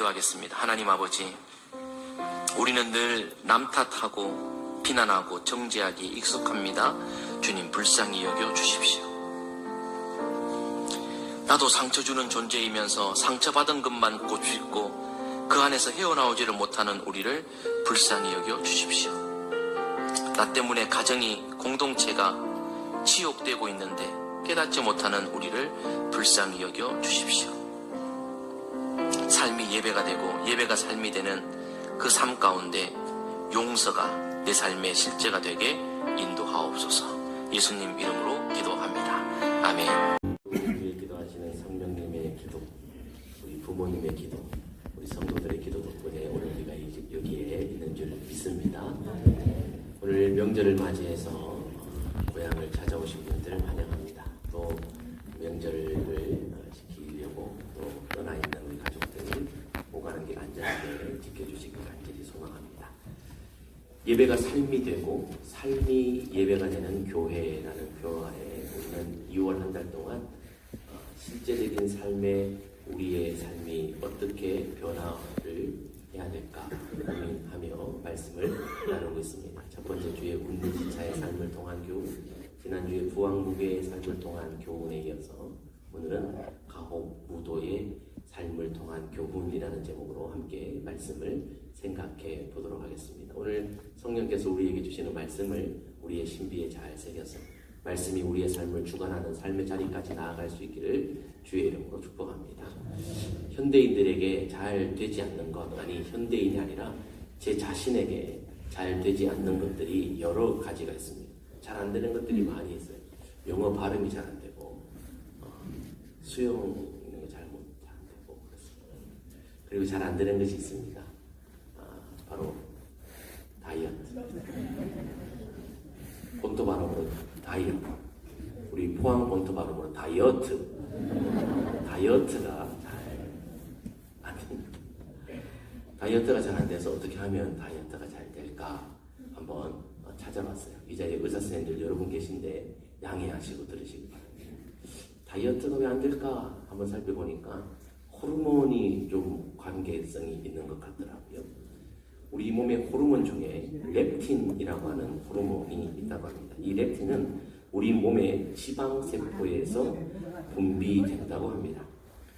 기도하겠습니다. 하나님 아버지, 우리는 늘 남 탓하고 비난하고 정죄하기 익숙합니다. 주님 불쌍히 여겨 주십시오. 나도 상처 주는 존재이면서 상처받은 것만 고집고 그 안에서 헤어나오지를 못하는 우리를 불쌍히 여겨 주십시오. 나 때문에 가정이, 공동체가 치욕되고 있는데 깨닫지 못하는 우리를 불쌍히 여겨 주십시오. 삶이 예배가 되고 예배가 삶이 되는 그 삶 가운데 용서가 내 삶의 실제가 되게 인도하옵소서. 예수님 이름으로 기도합니다. 아멘. 우리 기도하시는 성령님의 기도, 우리 부모님의 기도, 우리 성도들의 기도 덕분에 오늘 우리가 여기에 있는 줄 믿습니다. 오늘 명절을 맞이해서 고향을 찾아오신 분들 환영합니다. 또 명절을 지키려고 또 떠나 있는 우리 가족들이 오가는 길 안전하게 지켜주시길 간절히 소망합니다. 예배가 삶이 되고 삶이 예배가 되는 교회라는 표어에 우리는 2월 한 달 동안 실제적인 삶에 우리의 삶이 어떻게 변화를 해야 될까 고민하며 말씀을 나누고 있습니다. 첫 번째 주에 웃는 지차의 삶을 통한 교훈, 지난주에 부왕무교의 삶을 통한 교훈에 이어서 오늘은 가혹 무도의 삶을 통한 교훈이라는 제목으로 함께 말씀을 생각해 보도록 하겠습니다. 오늘 성령께서 우리에게 주시는 말씀을 우리의 신비에 잘 새겨서 말씀이 우리의 삶을 주관하는 삶의 자리까지 나아갈 수 있기를 주의 이름으로 축복합니다. 현대인들에게 잘 되지 않는 것, 아니 현대인이 아니라 제 자신에게 잘 되지 않는 것들이 여러 가지가 있습니다. 잘 안 되는 것들이 많이 있어요. 영어 발음이 잘 안 되고 수영 있는 거 잘 안 되고 그렇습니다. 그리고 잘 안 되는 것이 있습니다. 바로 다이어트. 본토 발음으로 다이어트. 우리 포항 본토 발음으로 다이어트. 다이어트가 잘 안 됩니다. 다이어트가 잘 안 돼서 어떻게 하면 다이어트가 잘 될까 한번 찾아봤어요. 이 자리에 의사 선생님들 여러분 계신데 양해하시고 들으시기 바랍니다. 다이어트가 왜 안 될까 한번 살펴보니까 호르몬이 좀 관계성이 있는 것 같더라고요. 우리 몸의 호르몬 중에 렙틴이라고 하는 호르몬이 있다고 합니다. 이 렙틴은 우리 몸의 지방세포에서 분비된다고 합니다.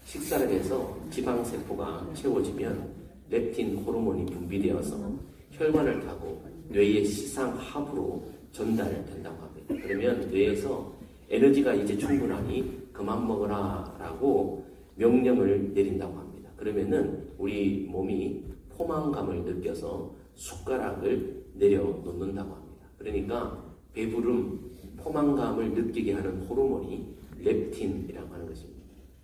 식사를 해서 지방세포가 채워지면 렙틴 호르몬이 분비되어서 혈관을 타고 뇌의 시상하부로 전달된다고 합니다. 그러면 뇌에서 에너지가 이제 충분하니 그만 먹어라 라고 명령을 내린다고 합니다. 그러면은 우리 몸이 포만감을 느껴서 숟가락을 내려놓는다고 합니다. 그러니까 배부름, 포만감을 느끼게 하는 호르몬이 렙틴이라고 하는 것입니다.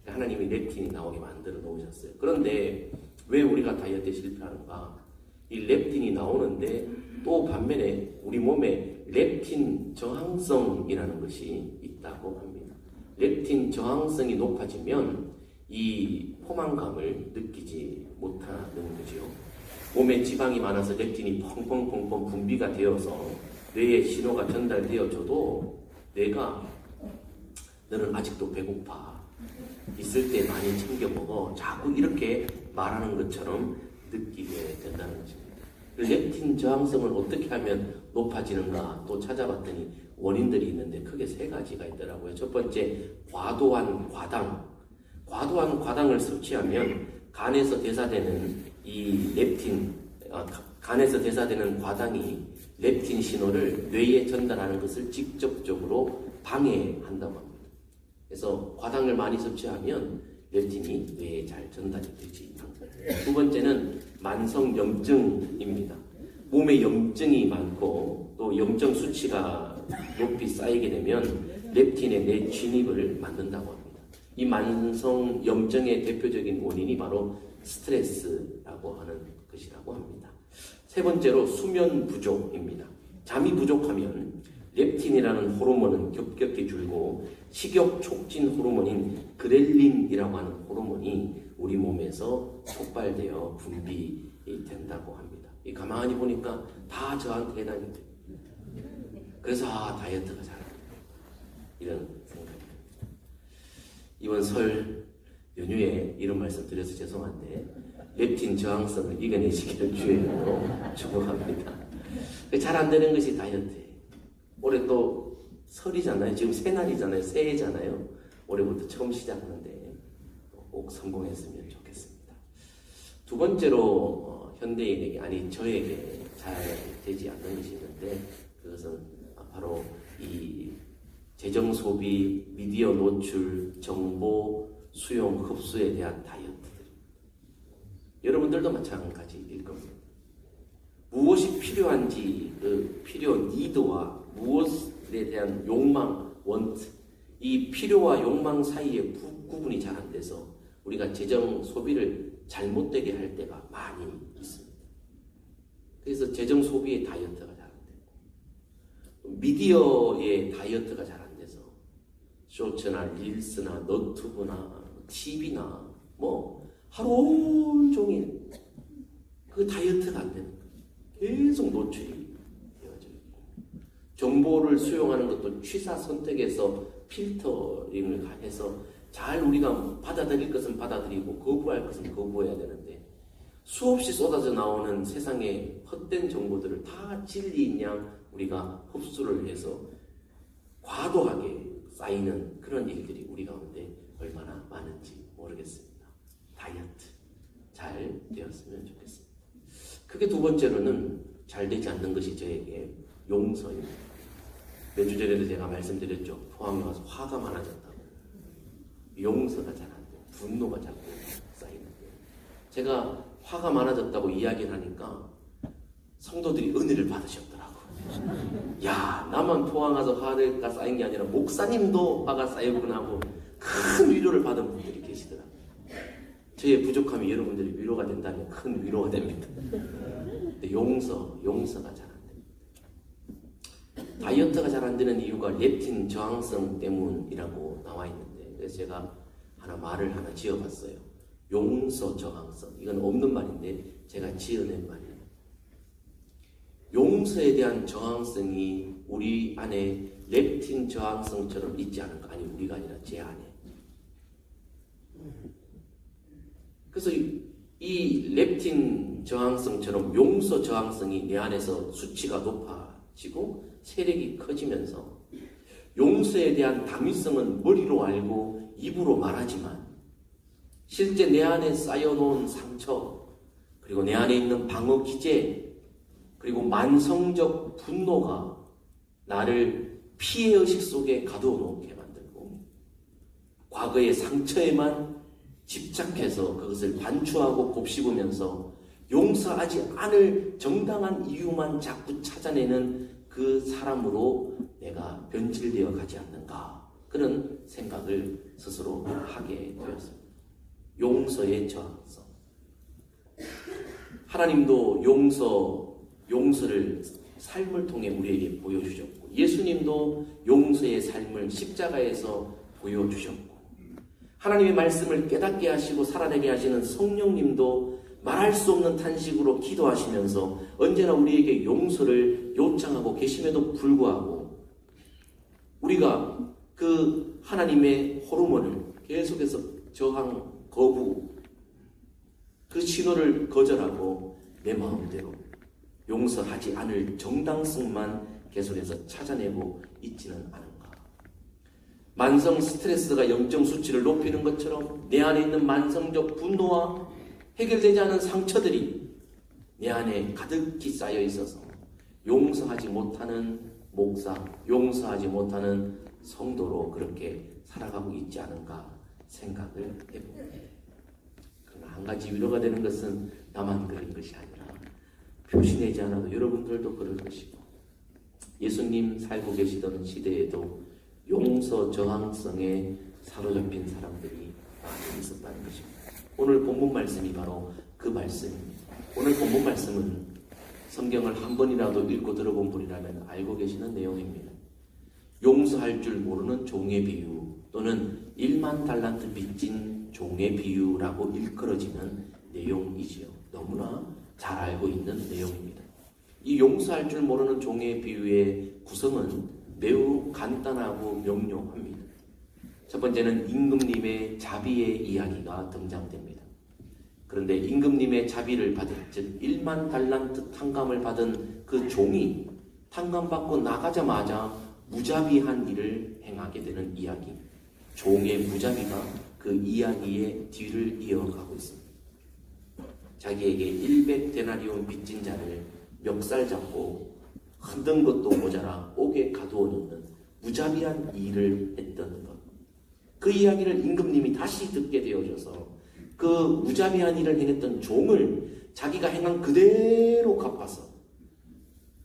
하나님이 렙틴이 나오게 만들어 놓으셨어요. 그런데 왜 우리가 다이어트에 실패하는가? 이 렙틴이 나오는데 또 반면에 우리 몸에 렙틴 저항성이라는 것이 있다고 합니다. 렙틴 저항성이 높아지면 이 포만감을 느끼지 못하는 거죠. 몸에 지방이 많아서 렙틴이 펑펑펑펑 분비가 되어서 뇌에 신호가 전달되어져도 뇌가 너는 아직도 배고파. 있을 때 많이 챙겨 먹어. 자꾸 이렇게 말하는 것처럼 느끼게 된다는 것입니다. 렙틴 저항성을 어떻게 하면 높아지는가 또 찾아봤더니 원인들이 있는데 크게 세 가지가 있더라고요. 첫 번째, 과도한 과당. 과도한 과당을 섭취하면 간에서 대사되는 이 렙틴, 간에서 대사되는 과당이 렙틴 신호를 뇌에 전달하는 것을 직접적으로 방해한다고 합니다. 그래서 과당을 많이 섭취하면 렙틴이 뇌에 잘 전달이 되지 않습니다. 두 번째는 만성 염증입니다. 몸에 염증이 많고 또 염증 수치가 높이 쌓이게 되면 렙틴의 뇌 진입을 만든다고 합니다. 이 만성 염증의 대표적인 원인이 바로 스트레스라고 하는 것이라고 합니다. 세 번째로 수면 부족입니다. 잠이 부족하면 렙틴이라는 호르몬은 급격히 줄고 식욕 촉진 호르몬인 그렐린이라고 하는 호르몬이 우리 몸에서 촉발되어 분비된다고 합니다. 가만히 보니까 다 저한테 해당이 돼요. 그래서 다이어트가 잘 안 돼요. 이런 생각입니다. 이번 설 연휴에 이런 말씀 드려서 죄송한데 렙틴 저항성을 이겨내시기를 주의로 축복합니다. 잘 안 되는 것이 다이어트예요. 올해 또 설이잖아요. 지금 새날이잖아요. 새해잖아요. 올해부터 처음 시작하는데 꼭 성공했으면 좋겠습니다. 두 번째로 현대인에게 아니 저에게 잘 되지 않는 것이 있는데 그것은 바로 이 재정 소비, 미디어 노출, 정보 수용, 흡수에 대한 다이어트들입니다. 여러분들도 마찬가지일 겁니다. 무엇이 필요한지 그 필요 니드와 무엇에 대한 욕망, 원트 이 필요와 욕망 사이에 구분이 잘 안 돼서 우리가 재정 소비를 잘못되게 할 때가 많이 있습니다. 그래서 재정 소비의 다이어트가 잘 안 되고 미디어의 다이어트가 잘 안 돼서 쇼츠나 릴스나 너튜브나 TV나 뭐 하루 온종일 그 다이어트가 안 되는 거예요. 계속 노출이 되어져 있고 정보를 수용하는 것도 취사 선택에서 필터링을 해서 잘 우리가 받아들일 것은 받아들이고 거부할 것은 거부해야 되는데 수없이 쏟아져 나오는 세상의 헛된 정보들을 다 진리인 양 우리가 흡수를 해서 과도하게 쌓이는 그런 일들이 우리 가운데 얼마나 많은지 모르겠습니다. 다이어트 잘 되었으면 좋겠습니다. 크게 두 번째로는 잘 되지 않는 것이 저에게 용서입니다. 몇 주 전에도 제가 말씀드렸죠. 포항에 와서 화가 많아졌다고. 용서가 잘 안 돼요. 분노가 자꾸 쌓이는 거예요. 제가 화가 많아졌다고 이야기를 하니까 성도들이 은혜를 받으셨더라고요. 야, 나만 포항 가서 화가 쌓인 게 아니라 목사님도 화가 쌓였구나 하고 큰 위로를 받은 분들이 계시더라고요. 저의 부족함이 여러분들이 위로가 된다면 큰 위로가 됩니다. 근데 용서가 잘 안 됩니다. 다이어트가 잘 안 되는 이유가 렙틴 저항성 때문이라고 나와 있는데 그래서 제가 말을 하나 지어봤어요. 용서 저항성. 이건 없는 말인데 제가 지어낸 말이에요. 용서에 대한 저항성이 우리 안에 렙틴 저항성처럼 있지 않을까? 아니 우리가 아니라 제 안에. 그래서 이 렙틴 저항성처럼 용서 저항성이 내 안에서 수치가 높아지고 세력이 커지면서 용서에 대한 당위성은 머리로 알고 입으로 말하지만 실제 내 안에 쌓여놓은 상처 그리고 내 안에 있는 방어 기제 그리고 만성적 분노가 나를 피해의식 속에 가둬놓게 만들고 과거의 상처에만 집착해서 그것을 반추하고 곱씹으면서 용서하지 않을 정당한 이유만 자꾸 찾아내는 그 사람으로 내가 변질되어 가지 않는가 그런 생각을 스스로 하게 되었습니다. 용서의 저항성. 하나님도 용서를 삶을 통해 우리에게 보여주셨고 예수님도 용서의 삶을 십자가에서 보여주셨고 하나님의 말씀을 깨닫게 하시고 살아내게 하시는 성령님도 말할 수 없는 탄식으로 기도하시면서 언제나 우리에게 용서를 요청하고 계심에도 불구하고 우리가 그 하나님의 호르몬을 계속해서 저항, 거부 그 신호를 거절하고 내 마음대로 용서하지 않을 정당성만 계속해서 찾아내고 있지는 않은가. 만성 스트레스가 영적 수치를 높이는 것처럼 내 안에 있는 만성적 분노와 해결되지 않은 상처들이 내 안에 가득히 쌓여 있어서 용서하지 못하는 목사, 용서하지 못하는 성도로 그렇게 살아가고 있지 않은가 생각을 해봅니다. 그러나 한 가지 위로가 되는 것은 나만 그런 것이 아니라 표시내지 않아도 여러분들도 그럴 것이고 예수님 살고 계시던 시대에도 용서 저항성에 사로잡힌 사람들이 많이 있었다는 것입니다. 오늘 본문 말씀이 바로 그 말씀입니다. 오늘 본문 말씀은 성경을 한 번이라도 읽고 들어본 분이라면 알고 계시는 내용입니다. 용서할 줄 모르는 종의 비유 또는 1만 달란트 빚진 종의 비유라고 일컬어지는 내용이지요. 너무나 잘 알고 있는 내용입니다. 이 용서할 줄 모르는 종의 비유의 구성은 매우 간단하고 명료합니다. 첫 번째는 임금님의 자비의 이야기가 등장됩니다. 그런데 임금님의 자비를 받은, 즉 1만 달란트 탕감을 받은 그 종이 탕감받고 나가자마자 무자비한 일을 행하게 되는 이야기. 종의 무자비가 그 이야기의 뒤를 이어가고 있습니다. 자기에게 100데나리온 빚진 자를 멱살 잡고 흔든 것도 모자라 옥에 가두어 놓는 무자비한 일을 했던 것. 그 이야기를 임금님이 다시 듣게 되어져서 그 무자비한 일을 행했던 종을 자기가 행한 그대로 갚아서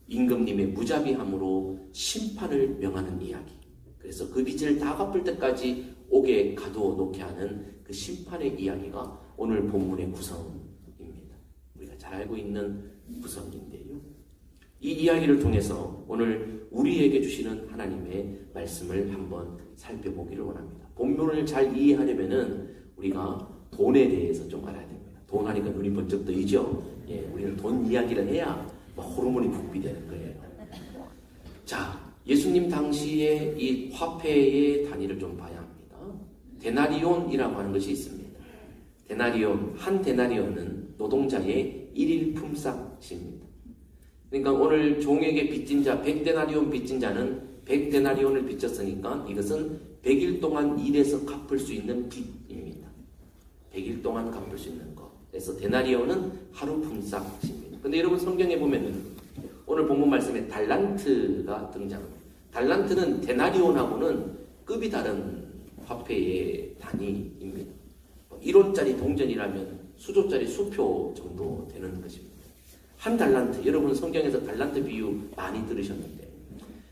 임금님의 무자비함으로 심판을 명하는 이야기. 그래서 그 빚을 다 갚을 때까지 옥에 가두어 놓게 하는 그 심판의 이야기가 오늘 본문의 구성입니다. 우리가 잘 알고 있는 구성인데요. 이 이야기를 통해서 오늘 우리에게 주시는 하나님의 말씀을 한번 살펴보기를 원합니다. 본문을 잘 이해하려면은 우리가 돈에 대해서 좀 알아야 됩니다. 돈 하니까 눈이 번쩍 뜨이죠? 예, 우리는 돈 이야기를 해야 호르몬이 분비되는 거예요. 자, 예수님 당시에 이 화폐의 단위를 좀 봐야 합니다. 데나리온이라고 하는 것이 있습니다. 데나리온, 한 데나리온은 노동자의 1일 품삯입니다. 그러니까 오늘 종에게 빚진 자, 100데나리온 빚진 자는 100데나리온을 빚졌으니까 이것은 100일 동안 일해서 갚을 수 있는 빚입니다. 100일 동안 갚을 수 있는 것. 그래서 데나리온은 하루 품삯입니다. 근데 여러분 성경에 보면은 오늘 본문 말씀에 달란트가 등장합니다. 달란트는 데나리온하고는 급이 다른 화폐의 단위입니다. 1원짜리 동전이라면 수조짜리 수표 정도 되는 것입니다. 한 달란트, 여러분 성경에서 달란트 비유 많이 들으셨는데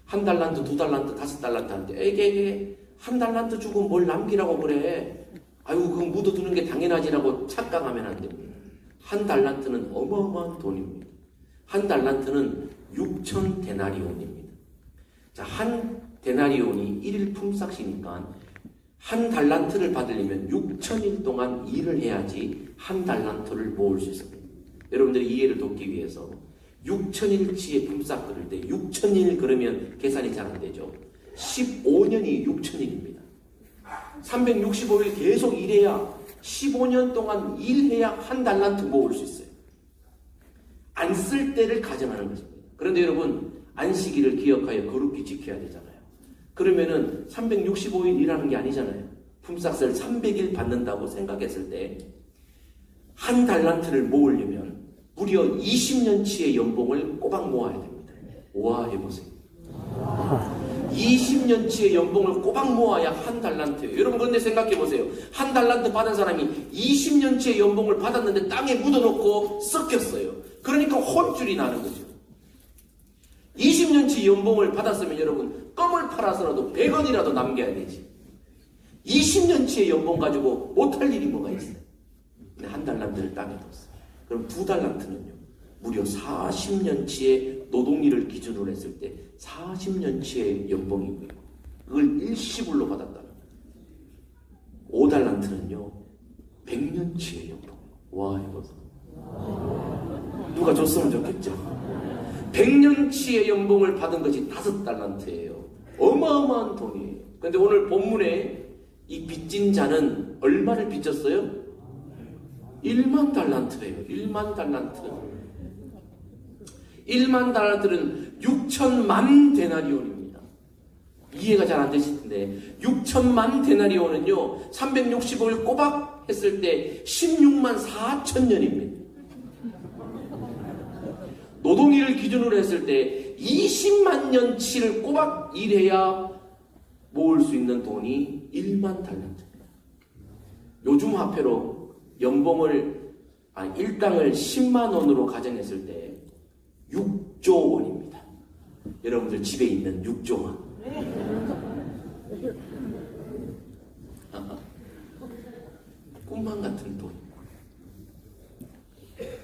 한 달란트, 두 달란트, 다섯 달란트 하는데 에게 한 달란트 주고 뭘 남기라고 그래. 아이고 그거 묻어두는 게 당연하지라고 착각하면 안 됩니다. 한 달란트는 어마어마한 돈입니다. 한 달란트는 6천 데나리온입니다. 자, 한 데나리온이 1일 품삯이니까 한 달란트를 받으려면 6천일 동안 일을 해야지 한 달란트를 모을 수 있습니다. 여러분들이 이해를 돕기 위해서 6천일치의 품삯 그릴 때 6천일 그러면 계산이 잘 안 되죠. 15년이 6천일입니다. 365일 계속 일해야 15년 동안 일해야 한 달란트 모을 수 있어요. 안 쓸 때를 가정하는 것입니다. 그런데 여러분 안식일을 기억하여 거룩히 지켜야 되잖아요. 그러면은 365일 일하는 게 아니잖아요. 품삯을 300일 받는다고 생각했을 때 한 달란트를 모으려면 무려 20년치의 연봉을 꼬박 모아야 됩니다. 와 해보세요. 20년치의 연봉을 꼬박 모아야 한 달란트예요. 여러분 그런데 생각해보세요. 한 달란트 받은 사람이 20년치의 연봉을 받았는데 땅에 묻어놓고 썩혔어요. 그러니까 혼줄이 나는 거죠. 20년치 연봉을 받았으면 여러분 껌을 팔아서라도 100원이라도 남겨야 되지. 20년치의 연봉 가지고 못할 일이 뭐가 있어요. 근데 한 달란트를 땅에 뒀어요. 그럼 두 달란트는요. 무려 40년치의 노동일을 기준으로 했을 때 40년치의 연봉이고요. 그걸 일시불로 받았다는 거예요. 5달란트는요. 100년치의 연봉. 와 해보세요. 누가 줬으면 좋겠죠. 100년치의 연봉을 받은 것이 5달란트예요. 어마어마한 돈이에요. 그런데 오늘 본문에 이 빚진 자는 얼마를 빚졌어요? 1만 달란트예요. 1만 달란트. 1만 달란트는 6천만 데나리온입니다. 이해가 잘 안 되실 텐데 6천만 데나리온은요 365일 꼬박 했을 때 16만 4천 년입니다. 노동일을 기준으로 했을 때 20만 년치를 꼬박 일해야 모을 수 있는 돈이 1만 달란트입니다. 요즘 화폐로 연봉을 일당을 10만 원으로 가정했을 때 6조 원입니다. 여러분들 집에 있는 6조 원. 꿈만 같은 돈.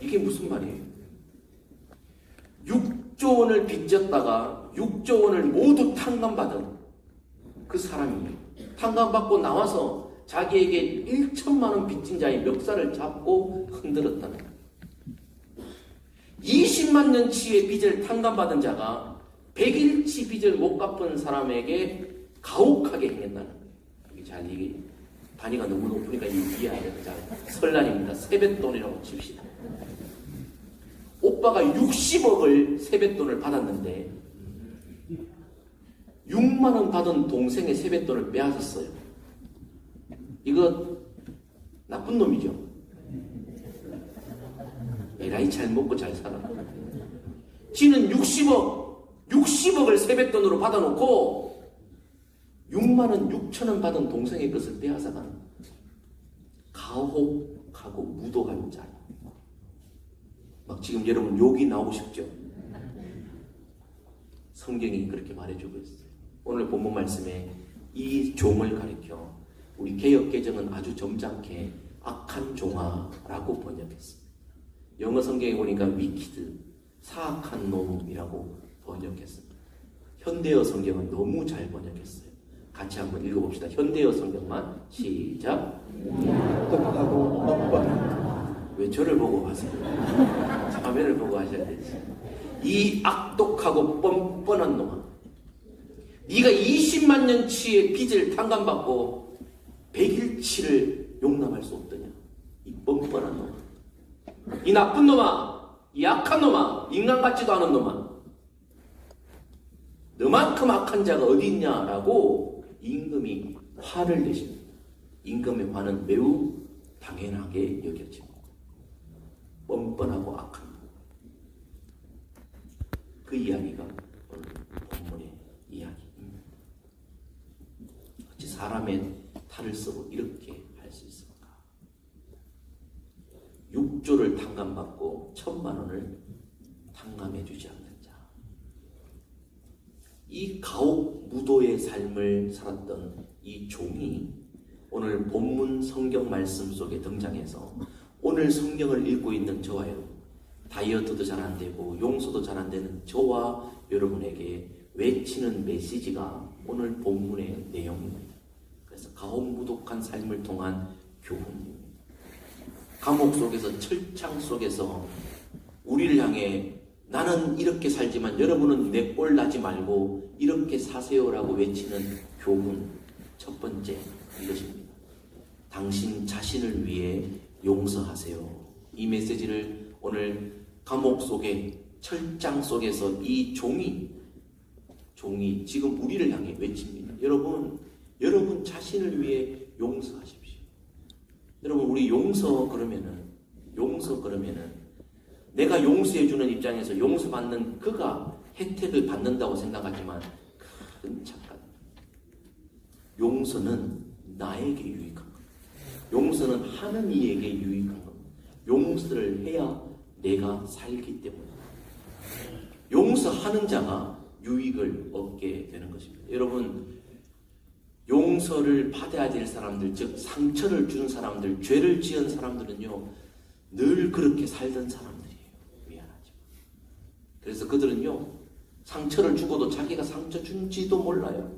이게 무슨 말이에요? 6조 원을 빚졌다가 6조 원을 모두 탕감받은 그 사람이 탕감받고 나와서 자기에게 1천만 원 빚진 자의 멱살을 잡고 흔들었다는 거예요. 20만 년치의 빚을 탕감받은 자가 100일치 빚을 못 갚은 사람에게 가혹하게 행했다는 거예요. 잘 이게 단위가 너무 높으니까 이해 안 돼요. 자, 설날입니다. 세뱃돈이라고 칩시다. 오빠가 60억을 세뱃돈을 받았는데 6만 원 받은 동생의 세뱃돈을 빼앗았어요. 이거 나쁜 놈이죠. 에라이 잘 먹고 잘 살아. 지는 60억을 세뱃돈으로 받아놓고 6만 원 6천 원 받은 동생의 것을 빼앗아가는 가혹하고 무도한 자예요. 막 지금 여러분 욕이 나오고 싶죠? 성경이 그렇게 말해주고 있어요. 오늘 본문 말씀에 이 종을 가리켜 우리 개역개정은 아주 점잖게 악한 종아라고 번역했습니다. 영어 성경에 보니까 위키드, 사악한 놈이라고 번역했습니다. 현대어 성경은 너무 잘 번역했어요. 같이 한번 읽어봅시다. 현대어 성경만 시작. 악독하고 뻔뻔한 왜 저를 보고 하세요? 자매를 보고 하셔야 되지. 이 악독하고 뻔뻔한 놈아, 네가 20만 년치의 빚을 탕감받고 100일치를 용납할 수 없더냐? 이 뻔뻔한 놈아, 이 나쁜 놈아, 이 악한 놈아, 인간 같지도 않은 놈아, 너만큼 악한 자가 어디 있냐라고 임금이 화를 내십니다. 임금의 화는 매우 당연하게 여겨집니다. 뻔뻔하고 악한 놈. 그 이야기가 오늘 본문의 이야기입니다. 어찌 사람의 탈을 쓰고 이렇게 할 수 있을까? 6조를 탕감받고 1,000만 원을 탕감해 주지 않는 자. 이 가혹 무도의 삶을 살았던 이 종이 오늘 본문 성경 말씀 속에 등장해서 오늘 성경을 읽고 있는 저와 여러분, 다이어트도 잘 안 되고 용서도 잘 안 되는 저와 여러분에게 외치는 메시지가 오늘 본문의 내용입니다. 그래서 가혹무독한 삶을 통한 교훈입니다. 감옥 속에서, 철창 속에서 우리를 향해 나는 이렇게 살지만 여러분은 내 꼴 나지 말고 이렇게 사세요라고 외치는 교훈, 첫 번째 이것입니다. 당신 자신을 위해 용서하세요. 이 메시지를 오늘 감옥 속에, 철장 속에서 이 종이 지금 우리를 향해 외칩니다. 여러분 자신을 위해 용서하십시오. 여러분, 우리 용서 그러면은 내가 용서해주는 입장에서 용서받는 그가 혜택을 받는다고 생각하지만 큰 착각. 용서는 나에게 유익한 것. 용서는 하는 이에게 유익한 것. 용서를 해야 내가 살기 때문에 용서하는 자가 유익을 얻게 되는 것입니다. 여러분, 용서를 받아야 될 사람들, 즉 상처를 준 사람들, 죄를 지은 사람들은요 늘 그렇게 살던 사람들이에요. 미안하지만. 그래서 그들은요 상처를 주고도 자기가 상처 준지도 몰라요.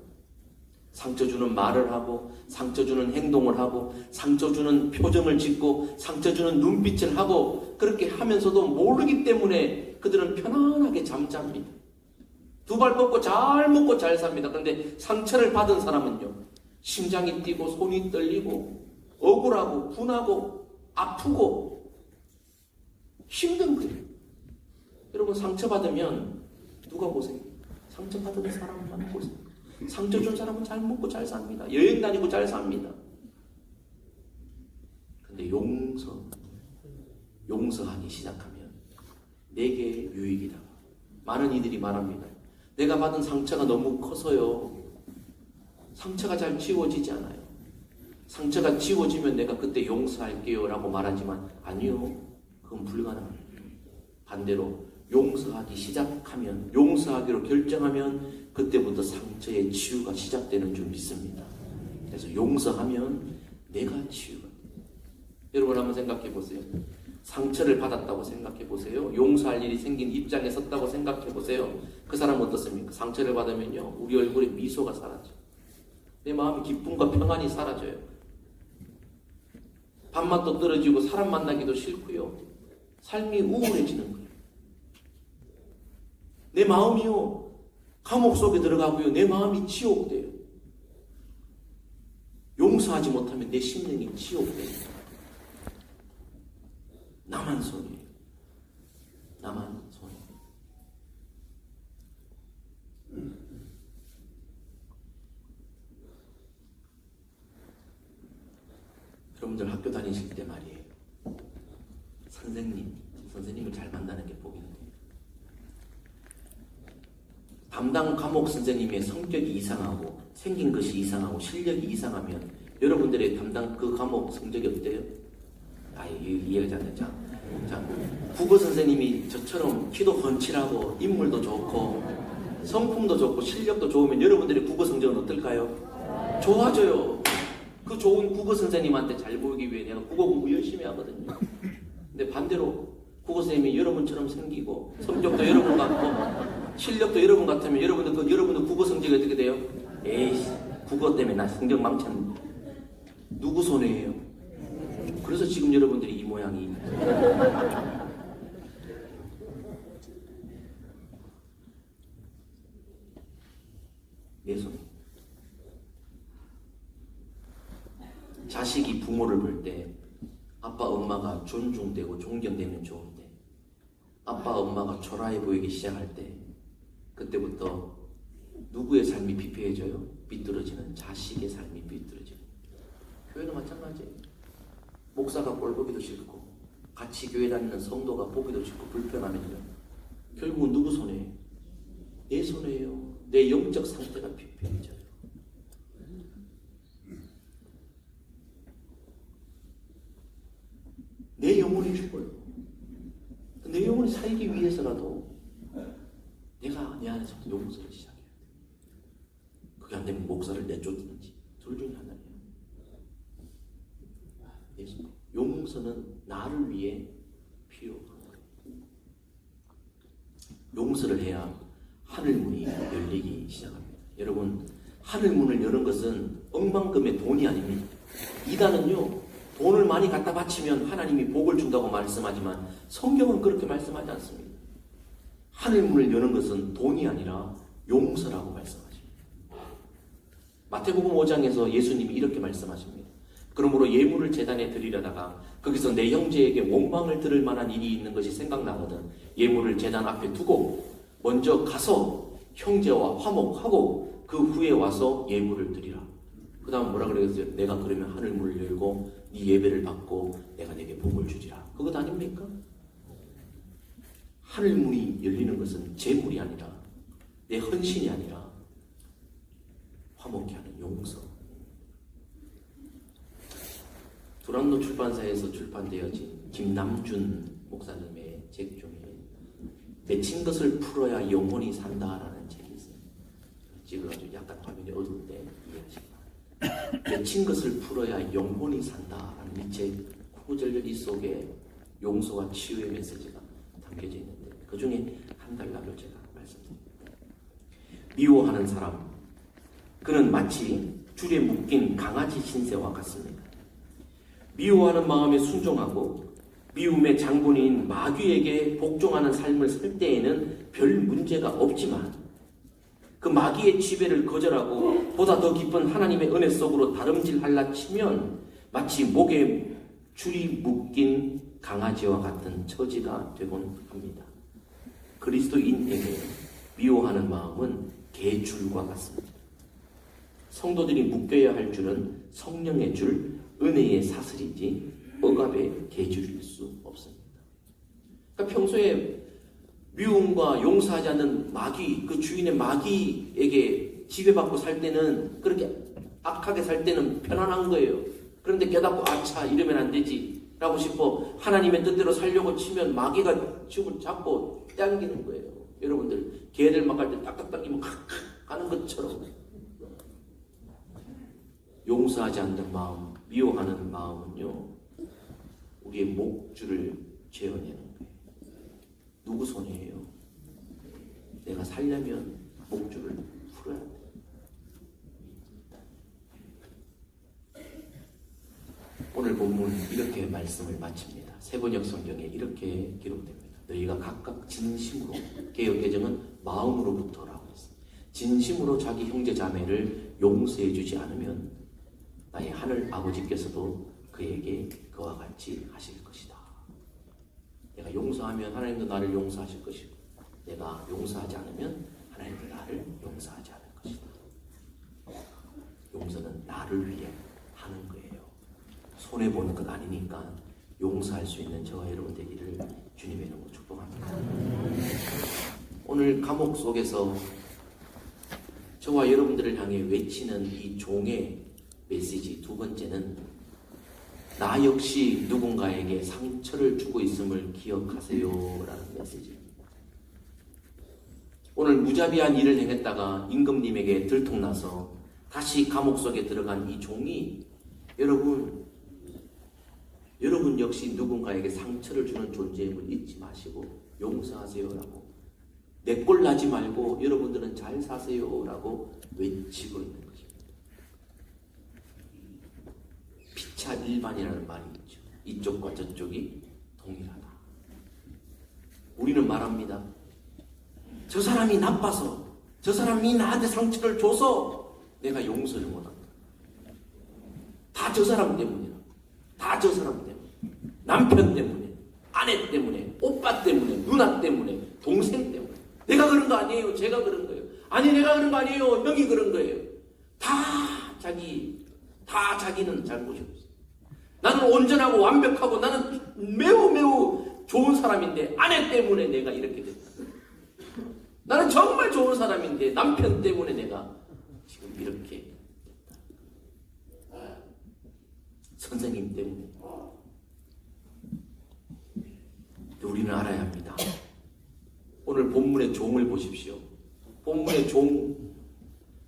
상처 주는 말을 하고, 상처 주는 행동을 하고, 상처 주는 표정을 짓고, 상처 주는 눈빛을 하고, 그렇게 하면서도 모르기 때문에 그들은 편안하게 잠잡니다. 두 발 뻗고 잘 삽니다. 그런데 상처를 받은 사람은요 심장이 뛰고 손이 떨리고 억울하고 분하고 아프고 힘든 거예요. 여러분, 상처받으면 누가 고생해요? 상처받은 사람만 고생해요. 상처 준 사람은 잘 먹고 잘 삽니다. 여행 다니고 잘 삽니다. 근데 용서하기 시작하면 내게 유익이다. 많은 이들이 말합니다. 내가 받은 상처가 너무 커서요 상처가 잘 지워지지 않아요. 상처가 지워지면 내가 그때 용서할게요 라고 말하지만 아니요, 그건 불가능합니다. 반대로 용서하기 시작하면, 용서하기로 결정하면 그때부터 상처의 치유가 시작되는 줄 믿습니다. 그래서 용서하면 내가 치유가 돼요. 여러분 한번 생각해 보세요. 상처를 받았다고 생각해 보세요. 용서할 일이 생긴 입장에 섰다고 생각해 보세요. 그 사람은 어떻습니까? 상처를 받으면요 우리 얼굴에 미소가 사라져. 내 마음이 기쁨과 평안이 사라져요. 밥맛도 떨어지고 사람 만나기도 싫고요 삶이 우울해지는 거예요. 내 마음이요 감옥 속에 들어가고요 내 마음이 지옥돼요. 용서하지 못하면 내 심령이 지옥됩니다. 나만 손해요. 나만 손해요. 여러분들 학교 다니실 때 말이에요. 선생님을 잘 만나는 게 복인데, 담당 과목 선생님의 성격이 이상하고 생긴 것이 이상하고 실력이 이상하면 여러분들의 담당 그 과목 성적이 어때요? 이해가 잘 안 되죠? 자, 국어 선생님이 저처럼 키도 훤칠하고 인물도 좋고 성품도 좋고 실력도 좋으면 여러분들의 국어 성적은 어떨까요? 좋아져요. 그 좋은 국어 선생님한테 잘 보이기 위해 내가 국어 공부 열심히 하거든요. 근데 반대로 국어 선생님이 여러분처럼 생기고 성격도 여러분 같고 실력도 여러분 같으면 여러분들 국어 성적이 어떻게 돼요? 에이씨, 국어 때문에 나 성적 망쳤는데 누구 손해예요? 그래서 지금 여러분들이 이 모양이 내 손. 자식이 부모를 볼 때 아빠 엄마가 존중되고 존경되면 좋은데 아빠 엄마가 초라해 보이기 시작할 때 그때부터 누구의 삶이 피폐해져요? 삐뚤어지는 자식의 삶이 삐뚤어져요. 교회도 마찬가지예요. 목사가 꼴 보기도 싫고 같이 교회 다니는 성도가 보기도 싫고 불편하면요, 결국은 누구 손해예요? 내 손해예요. 내 영적 상태가 피폐해져요. 내 영혼이 죽어요. 내 영혼이 살기 위해서라도 내가 내 안에서 용서를 시작해야 돼. 그게 안 되면 목사를 내쫓든지 둘 중에 하나예요. 용서는 나를 위해 필요한 거예요. 용서를 해야 하늘문이 열리기 시작합니다. 여러분, 하늘문을 여는 것은 억만금의 돈이 아닙니다. 이단은요, 돈을 많이 갖다 바치면 하나님이 복을 준다고 말씀하지만 성경은 그렇게 말씀하지 않습니다. 하늘문을 여는 것은 돈이 아니라 용서라고 말씀하십니다. 마태복음 5장에서 예수님이 이렇게 말씀하십니다. 그러므로 예물을 제단에 드리려다가 거기서 내 형제에게 원망을 들을 만한 일이 있는 것이 생각나거든 예물을 제단 앞에 두고 먼저 가서 형제와 화목하고 그 후에 와서 예물을 드리라. 그 다음 뭐라 그랬어요? 내가 그러면 하늘문을 열고 네 예배를 받고 내가 내게 복을 주지라. 그것 아닙니까? 하늘문이 열리는 것은 재물이 아니라 내 헌신이 아니라 화목케 하는 용서. 두란노 출판사에서 출판되어진 김남준 목사님의 책 중에 맺힌 것을 풀어야 영혼이 산다라는 책이 있어요. 찍어가지고 약간 화면이 어두운데 이해하시기 바랍니다. 맺힌 것을 풀어야 영혼이 산다라는 이 책 구절절 속에 용서와 치유의 메시지가 담겨져 있는데 그 중에 한 달락을 제가 말씀드립니다. 미워하는 사람, 그는 마치 줄에 묶인 강아지 신세와 같습니다. 미워하는 마음에 순종하고 미움의 장본인 마귀에게 복종하는 삶을 살 때에는 별 문제가 없지만 그 마귀의 지배를 거절하고 보다 더 깊은 하나님의 은혜 속으로 다름질하려 치면 마치 목에 줄이 묶인 강아지와 같은 처지가 되곤 합니다. 그리스도인에게 미워하는 마음은 개줄과 같습니다. 성도들이 묶여야 할 줄은 성령의 줄, 은혜의 사슬이지 억압의 개줄일 수 없습니다. 그러니까 평소에 미움과 용서하지 않는 마귀, 그 주인의 마귀에게 지배받고 살 때는 그렇게 악하게 살 때는 편안한 거예요. 그런데 깨닫고 아차 이러면 안 되지 라고 싶어 하나님의 뜻대로 살려고 치면 마귀가 춤을 잡고 당기는 거예요. 여러분들 개들 막 갈 때 딱딱딱 이면 가는 것처럼 용서하지 않는 마음, 미워하는 마음은요 우리의 목줄을 죄어내는 거예요. 누구 손이에요? 내가 살려면 목줄을 풀어야 돼. 오늘 본문 이렇게 말씀을 마칩니다. 세번역 성경에 이렇게 기록됩니다. 너희가 각각 진심으로, 개역개정은 마음으로부터라고 했습니다. 진심으로 자기 형제 자매를 용서해 주지 않으면 나의 하늘 아버지께서도 그에게 그와 같이 하실 것이다. 내가 용서하면 하나님도 나를 용서하실 것이고, 내가 용서하지 않으면 하나님도 나를 용서하지 않을 것이다. 용서는 나를 위해 하는 거예요. 손해보는 것 아니니까 용서할 수 있는 저와 여러분 되기를 주님의 이름으로 축복합니다. 오늘 감옥 속에서 저와 여러분들을 향해 외치는 이 종의 메시지 두 번째는, 나 역시 누군가에게 상처를 주고 있음을 기억하세요 라는 메시지입니다. 오늘 무자비한 일을 행했다가 임금님에게 들통나서 다시 감옥 속에 들어간 이 종이, 여러분 역시 누군가에게 상처를 주는 존재임을 잊지 마시고 용서하세요라고, 내 꼴 나지 말고 여러분들은 잘 사세요라고 외치고 있는 것입니다. 피차 일반이라는 말이 있죠. 이쪽과 저쪽이 동일하다. 우리는 말합니다. 저 사람이 나빠서, 저 사람이 나한테 상처를 줘서 내가 용서를 못한다. 다 저 사람 때문이야. 다 저 사람 때문에. 남편 때문에, 아내 때문에, 오빠 때문에, 누나 때문에, 동생 때문에. 내가 그런 거 아니에요. 제가 그런 거예요. 아니, 내가 그런 거 아니에요. 형이 그런 거예요. 다 자기는 잘못이 없어. 나는 온전하고 완벽하고 나는 매우 좋은 사람인데 아내 때문에 내가 이렇게 됐다. 나는 정말 좋은 사람인데 남편 때문에 내가 지금 이렇게 됐다. 선생님 때문에. 우리는 알아야 합니다. 오늘 본문의 종을 보십시오. 본문의 종,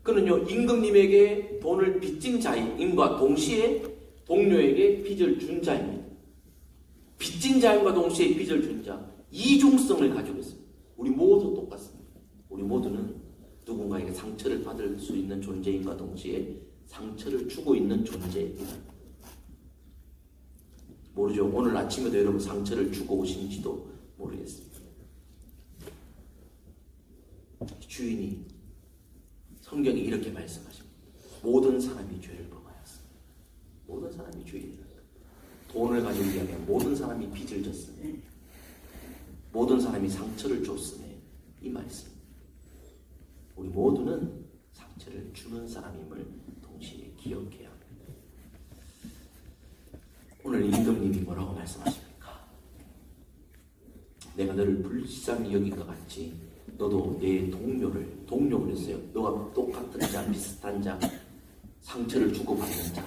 그는요 임금님에게 돈을 빚진 자임과 동시에 동료에게 빚을 준 자입니다. 빚진 자임과 동시에 빚을 준 자, 이중성을 가지고 있습니다. 우리 모두 똑같습니다. 우리 모두는 누군가에게 상처를 받을 수 있는 존재임과 동시에 상처를 주고 있는 존재입니다. 모르죠. 오늘 아침에도 여러분 상처를 주고 오신지도 모르겠습니다. 주인이, 성경이 이렇게 말씀하십니다. 모든 사람이 죄를 범하였습니다. 모든 사람이 주인이다. 돈을 가지고 이야기하면 모든 사람이 빚을 졌으니, 모든 사람이 상처를 줬으니, 이 말씀. 우리 모두는 상처를 주는 사람임을 동시에 기억해야 합니다. 오늘 임금님이 뭐라고 말씀하십니까? 내가 너를 불쌍히 여긴 것 같이 너도 내 동료를 했어요. 너가 똑같은 자, 비슷한 자, 상처를 주고받는 자,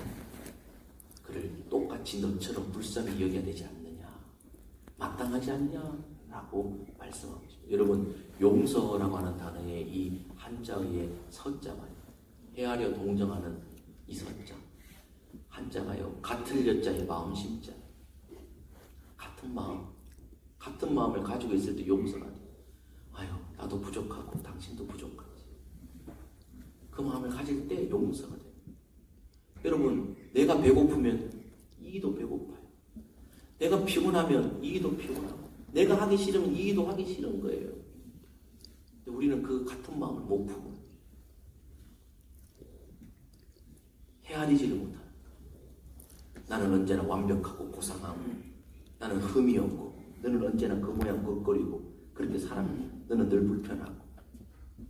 그를 똑같이 너처럼 불쌍히 여겨야 되지 않느냐, 마땅하지 않냐 라고 말씀하고 있습니다. 여러분, 용서라고 하는 단어의 이 한자의 서자가, 헤아려 동정하는 이 서자, 한자가요, 같을 여자의 마음 심자, 같은 마음을 가지고 있을 때 용서가 돼요. 아유, 나도 부족하고 당신도 부족하지. 그 마음을 가질 때 용서가 돼요. 여러분, 내가 배고프면 이도 배고파요. 내가 피곤하면 이도 피곤하고, 내가 하기 싫으면 이도 하기 싫은 거예요. 근데 우리는 그 같은 마음을 못 품어요. 헤아리지를 못하는. 나는 언제나 완벽하고 고상하고, 나는 흠이 없고, 너는 언제나 그 모양 긋거리고 그렇게 살아요. 너는 늘 불편하고.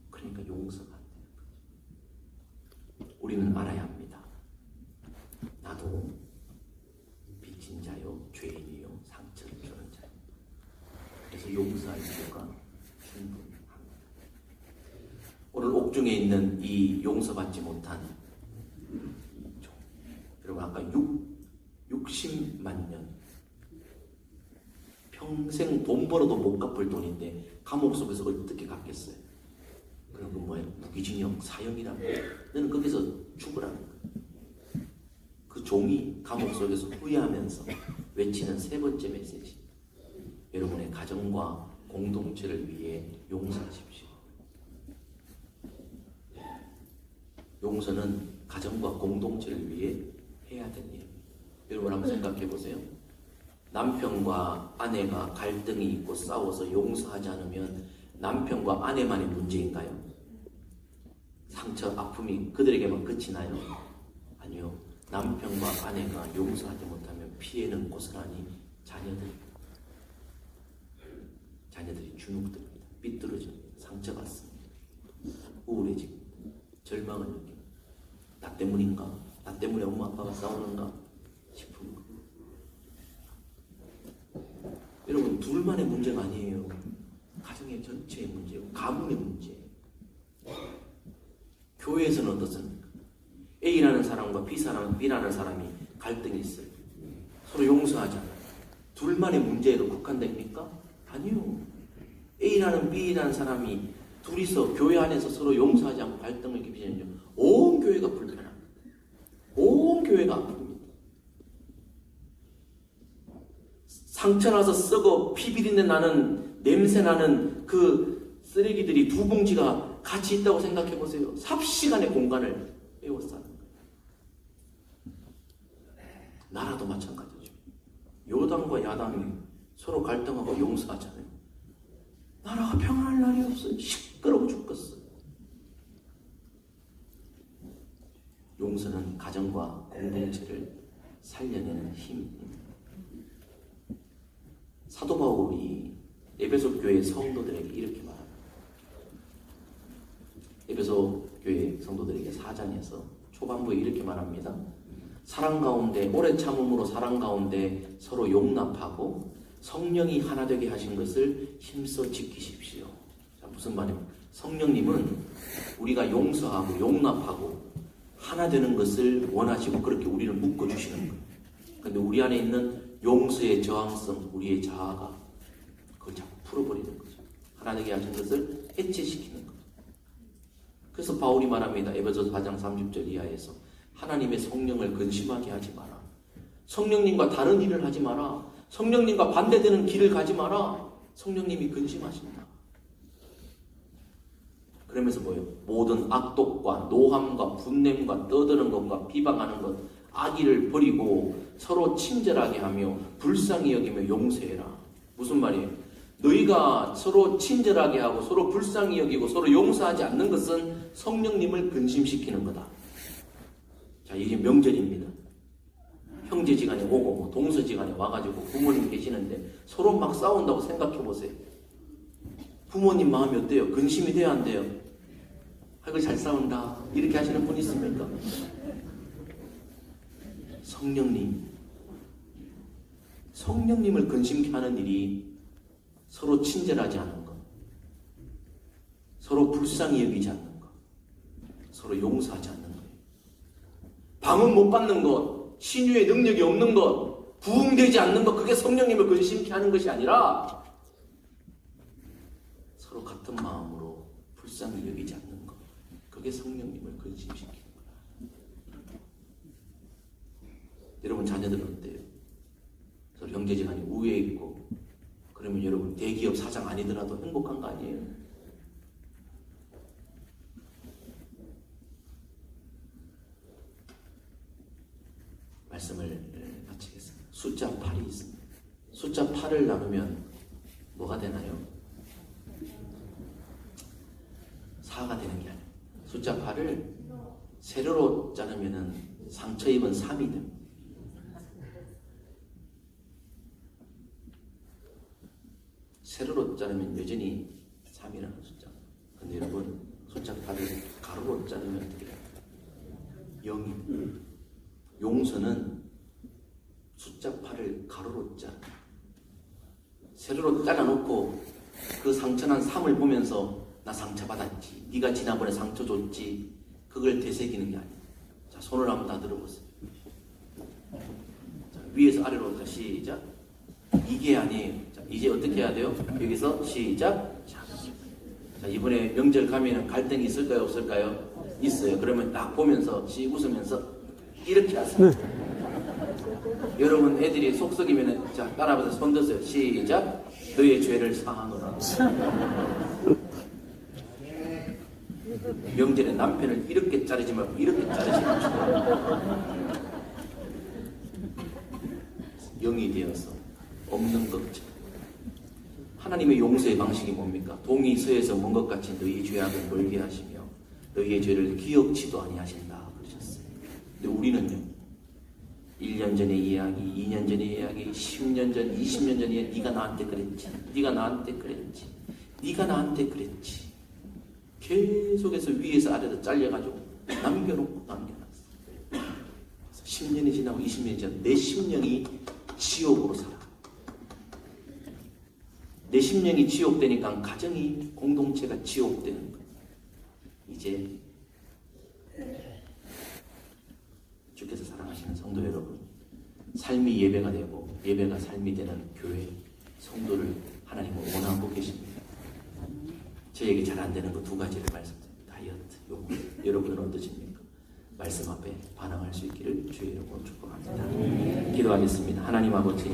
그러니까 용서가 안 돼요. 우리는 알아야 합니다. 나도 빚진 자요, 죄인이요, 상처를 주는 자요. 그래서 용서할 필요가 충분합니다. 오늘 옥중에 있는 이 용서받지 못한 종, 여러분 아까 60만 년, 평생 돈 벌어도 못 갚을 돈인데 감옥 속에서 어떻게 갚겠어요? 그런 건 뭐예요? 무기징역, 사형이라고. 너는 거기서 죽으라는 거예요. 그 종이 감옥 속에서 후회하면서 외치는 세 번째 메시지. 여러분의 가정과 공동체를 위해 용서하십시오. 용서는 가정과 공동체를 위해 해야 될 일입니다. 여러분 한번 생각해 보세요. 남편과 아내가 갈등이 있고 싸워서 용서하지 않으면 남편과 아내만의 문제인가요? 상처, 아픔이 그들에게만 그치나요? 아니요. 남편과 아내가 용서하지 못하면 피해는 고스란히 자녀들이 주눅듭니다. 삐뚤어집니다. 상처받습니다. 우울해집니다. 절망을 느낍니다. 나 때문인가? 나 때문에 엄마 아빠가 싸우는가? 싶은 거. 여러분, 둘만의 문제가 아니에요. 가정의 전체의 문제고 가문의 문제예요. 교회에서는 어떻습니까? A라는 사람과 B라는 사람이 갈등이 있어요. 서로 용서하잖아요. 둘만의 문제로 국한됩니까? 아니요. A라는 B라는 사람이 둘이서 교회 안에서 서로 용서하지 않고 갈등을 깊이면 온 교회가 불편합니다. 온 교회가 아픕니다. 상처나서 썩어 피비린내 나는 냄새 나는 그 쓰레기들이 두 봉지가 같이 있다고 생각해 보세요. 삽시간의 공간을 에워싸는 거예요. 나라도 마찬가지죠. 여당과 야당이 서로 갈등하고 용서하잖아요. 나라가 평안할 날이 없어요. 시끄러워 죽겠어. 용서는 가정과 공동체를 살려내는 힘입니다. 사도 바울이 에베소 교회 성도들에게 이렇게 말합니다. 에베소 교회 성도들에게 4장에서 초반부에 이렇게 말합니다. 사랑 가운데 오래 참음으로 사랑 가운데 서로 용납하고 성령이 하나 되게 하신 것을 힘써 지키십시오. 자, 무슨 말입니까? 성령님은 우리가 용서하고 용납하고 하나 되는 것을 원하시고 그렇게 우리를 묶어주시는 거예요. 그런데 우리 안에 있는 용서의 저항성, 우리의 자아가 그걸 자꾸 풀어버리는 거죠. 하나 되게 하신 것을 해체시키는 거죠. 그래서 바울이 말합니다. 에베소서 4장 30절 이하에서 하나님의 성령을 근심하게 하지 마라. 성령님과 다른 일을 하지 마라. 성령님과 반대되는 길을 가지 마라. 성령님이 근심하신다. 그러면서 뭐예요? 모든 악독과 노함과 분냄과 떠드는 것과 비방하는 것, 악의를 버리고 서로 친절하게 하며 불쌍히 여기며 용서해라. 무슨 말이에요? 너희가 서로 친절하게 하고 서로 불쌍히 여기고 서로 용서하지 않는 것은 성령님을 근심시키는 거다. 자, 이게 명절입니다. 형제지간에 오고 뭐 동서지간에 와가지고 부모님 계시는데 서로 막 싸운다고 생각해 보세요. 부모님 마음이 어때요? 근심이 돼야 안 돼요? 아이고 잘 싸운다 이렇게 하시는 분 있습니까? 성령님을 근심케 하는 일이 서로 친절하지 않은 것, 서로 불쌍히 여기지 않는 것, 서로 용서하지 않는 거예요. 방언 못 받는 것, 신유의 능력이 없는 것, 부흥되지 않는 것, 그게 성령님을 근심케 하는 것이 아니라 서로 같은 마음으로 불쌍히 여기지 않는 것, 그게 성령님을 근심시키는 거야. 여러분 자녀들은 어때요? 서로 형제지간에 우애 있고 그러면 여러분 대기업 사장 아니더라도 행복한 거 아니에요? 말씀을 마치겠습니다. 숫자 8이 있습니다. 숫자 8을 나누면 뭐가 되나요? 4가 되는 게 아니에요. 숫자 8을 세로로 자르면 상처 입은 3이 됩니다. 세로로 자르면 여전히 3이라는 숫자. 근데 여러분 숫자 8을 가로로 자르면 어떻게 돼요? 0입니다. 용서는 숫자 8을 가로로 자르. 세로로 잘라놓고 그 상처난 3을 보면서 나 상처받았지. 네가 지난번에 상처 줬지. 그걸 되새기는 게 아니에요. 자, 손을 한번 다 들어보세요. 자, 위에서 아래로 다 시작. 이게 아니에요. 자, 이제 어떻게 해야 돼요? 여기서 시작. 자, 이번에 명절 가면은 갈등이 있을까요? 없을까요? 있어요. 그러면 딱 보면서 웃으면서 이렇게 하세요. 여러분 애들이 속 썩이면은 자 따라하면서 손 드세요. 시작. 너의 죄를 사하노라. 명절에 남편을 이렇게 자르지 말고 이렇게 자르시면 좋아요. 영이 되어서 없는 걱정. 하나님의 용서의 방식이 뭡니까? 동이 서에서 먼 것 같이 너희 죄악을 멀게 하시며 너희의 죄를 기억치도 아니하신다 그러셨어요. 근데 우리는요 1년 전의 이야기, 2년 전의 이야기, 10년 전, 20년 전에 네가 나한테 그랬지, 네가 나한테 그랬지, 네가 나한테 그랬지. 계속해서 위에서 아래로 잘려가지고 남겨놓고 남겨놨어. 그래서 10년이 지나고 20년이 지나고 내 심령이 지옥으로 살아. 내 심령이 지옥되니까 가정이, 공동체가 지옥되는 거야. 이제 주께서 사랑하시는 성도 여러분, 삶이 예배가 되고 예배가 삶이 되는 교회, 성도를 하나님은 원하고 계십니다. 저에게 잘 안 되는 거 두 가지를 말씀드립니다. 다이어트, 요구. 여러분은 어떠십니까? 말씀 앞에 반응할 수 있기를 주의 이름으로 축복합니다. 기도하겠습니다. 하나님 아버지,